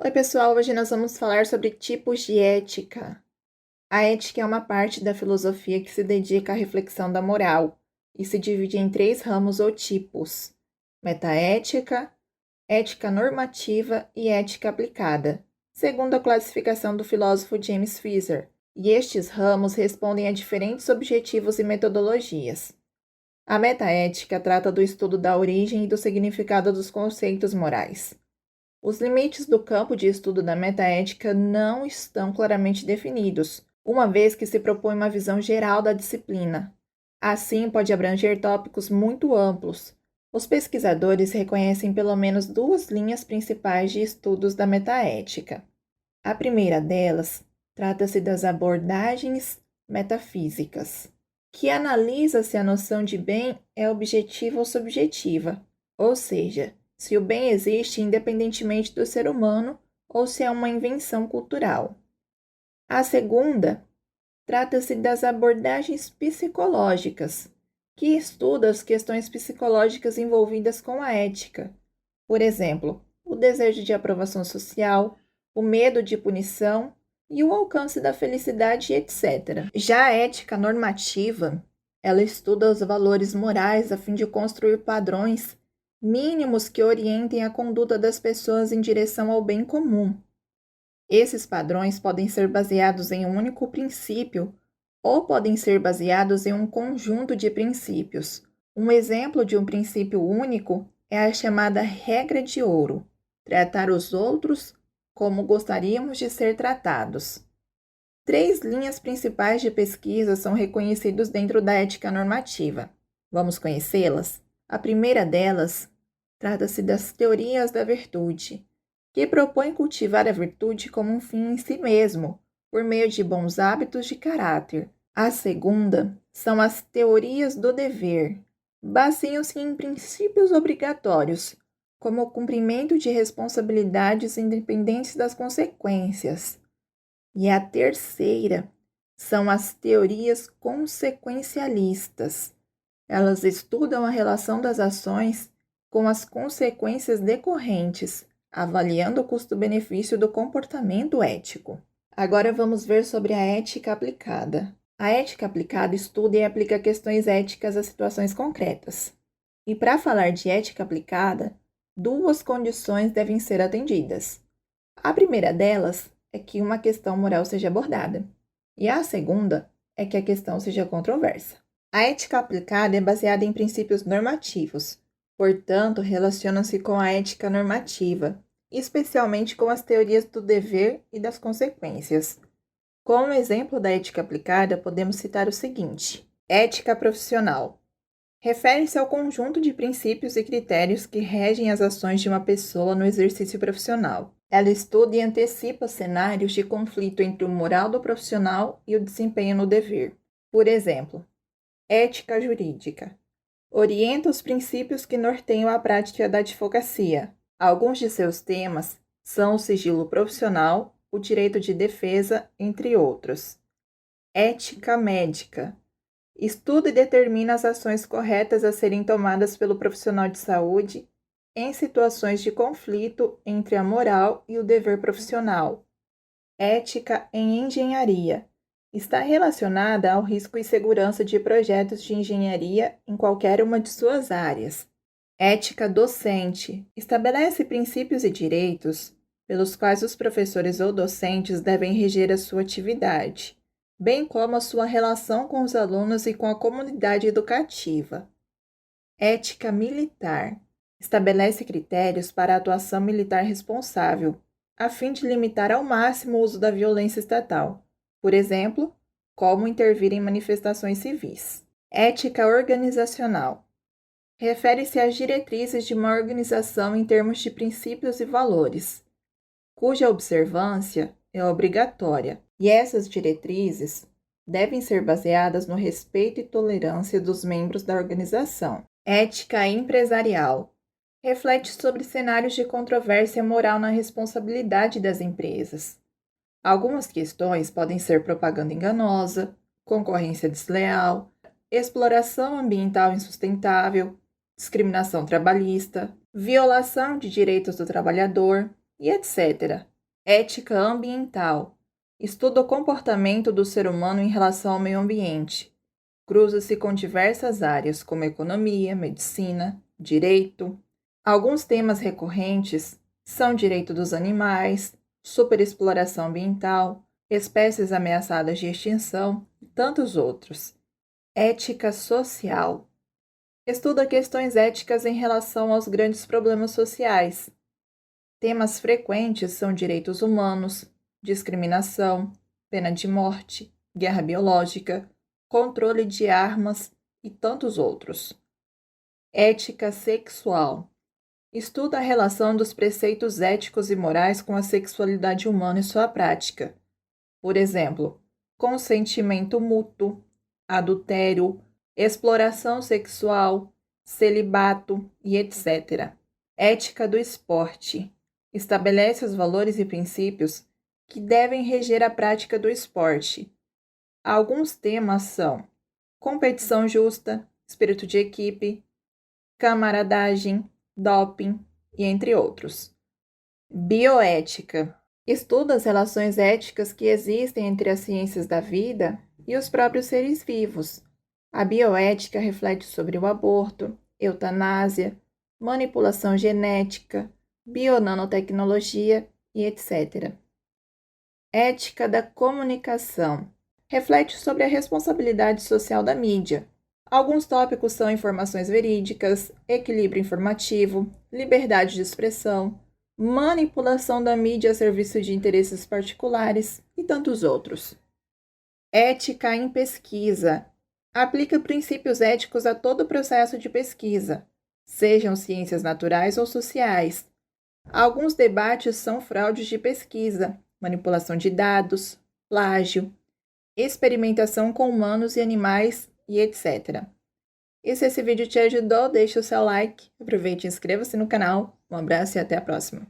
Oi, pessoal, hoje nós vamos falar sobre tipos de ética. A ética é uma parte da filosofia que se dedica à reflexão da moral e se divide em 3 ramos ou tipos: metaética, ética normativa e ética aplicada, segundo a classificação do filósofo James Fisher, e estes ramos respondem a diferentes objetivos e metodologias. A metaética trata do estudo da origem e do significado dos conceitos morais. Os limites do campo de estudo da metaética não estão claramente definidos, uma vez que se propõe uma visão geral da disciplina. Assim, pode abranger tópicos muito amplos. Os pesquisadores reconhecem pelo menos 2 linhas principais de estudos da metaética. A primeira delas trata-se das abordagens metafísicas, que analisa se a noção de bem é objetiva ou subjetiva, ou seja, se o bem existe independentemente do ser humano ou se é uma invenção cultural. A segunda trata-se das abordagens psicológicas, que estuda as questões psicológicas envolvidas com a ética. Por exemplo, o desejo de aprovação social, o medo de punição e o alcance da felicidade, etc. Já a ética normativa, ela estuda os valores morais a fim de construir padrões mínimos que orientem a conduta das pessoas em direção ao bem comum. Esses padrões podem ser baseados em um único princípio ou podem ser baseados em um conjunto de princípios. Um exemplo de um princípio único é a chamada regra de ouro: tratar os outros como gostaríamos de ser tratados. 3 linhas principais de pesquisa são reconhecidas dentro da ética normativa. Vamos conhecê-las? A primeira delas trata-se das teorias da virtude, que propõe cultivar a virtude como um fim em si mesmo, por meio de bons hábitos de caráter. A segunda são as teorias do dever. Baseiam-se em princípios obrigatórios, como o cumprimento de responsabilidades independentes das consequências. E a terceira são as teorias consequencialistas. Elas estudam a relação das ações com as consequências decorrentes, avaliando o custo-benefício do comportamento ético. Agora vamos ver sobre a ética aplicada. A ética aplicada estuda e aplica questões éticas a situações concretas. E para falar de ética aplicada, 2 condições devem ser atendidas. A primeira delas é que uma questão moral seja abordada, e a segunda é que a questão seja controversa. A ética aplicada é baseada em princípios normativos, portanto, relaciona-se com a ética normativa, especialmente com as teorias do dever e das consequências. Como exemplo da ética aplicada, podemos citar o seguinte: ética profissional. Refere-se ao conjunto de princípios e critérios que regem as ações de uma pessoa no exercício profissional. Ela estuda e antecipa cenários de conflito entre o moral do profissional e o desempenho no dever. Por exemplo, ética jurídica. Orienta os princípios que norteiam a prática da advocacia. Alguns de seus temas são o sigilo profissional, o direito de defesa, entre outros. Ética médica. Estuda e determina as ações corretas a serem tomadas pelo profissional de saúde em situações de conflito entre a moral e o dever profissional. Ética em engenharia. Está relacionada ao risco e segurança de projetos de engenharia em qualquer uma de suas áreas. Ética docente. Estabelece princípios e direitos pelos quais os professores ou docentes devem reger a sua atividade, bem como a sua relação com os alunos e com a comunidade educativa. Ética militar. Estabelece critérios para a atuação militar responsável, a fim de limitar ao máximo o uso da violência estatal. Por exemplo, como intervir em manifestações civis. Ética organizacional. Refere-se às diretrizes de uma organização em termos de princípios e valores, cuja observância é obrigatória, e essas diretrizes devem ser baseadas no respeito e tolerância dos membros da organização. Ética empresarial. Reflete sobre cenários de controvérsia moral na responsabilidade das empresas. Algumas questões podem ser propaganda enganosa, concorrência desleal, exploração ambiental insustentável, discriminação trabalhista, violação de direitos do trabalhador e etc. Ética ambiental. Estuda o comportamento do ser humano em relação ao meio ambiente. Cruza-se com diversas áreas, como economia, medicina, direito. Alguns temas recorrentes são direito dos animais, superexploração ambiental, espécies ameaçadas de extinção e tantos outros. Ética social. Estuda questões éticas em relação aos grandes problemas sociais. Temas frequentes são direitos humanos, discriminação, pena de morte, guerra biológica, controle de armas e tantos outros. Ética sexual. Estuda a relação dos preceitos éticos e morais com a sexualidade humana e sua prática. Por exemplo, consentimento mútuo, adultério, exploração sexual, celibato e etc. Ética do esporte. Estabelece os valores e princípios que devem reger a prática do esporte. Alguns temas são competição justa, espírito de equipe, camaradagem, doping e entre outros. Bioética. Estuda as relações éticas que existem entre as ciências da vida e os próprios seres vivos. A bioética reflete sobre o aborto, eutanásia, manipulação genética, bionanotecnologia e etc. Ética da comunicação. Reflete sobre a responsabilidade social da mídia. Alguns tópicos são informações verídicas, equilíbrio informativo, liberdade de expressão, manipulação da mídia a serviço de interesses particulares e tantos outros. Ética em pesquisa. Aplica princípios éticos a todo o processo de pesquisa, sejam ciências naturais ou sociais. Alguns debates são fraudes de pesquisa, manipulação de dados, plágio, experimentação com humanos e animais e etc. E se esse vídeo te ajudou, deixe o seu like, aproveite e inscreva-se no canal. Um abraço e até a próxima!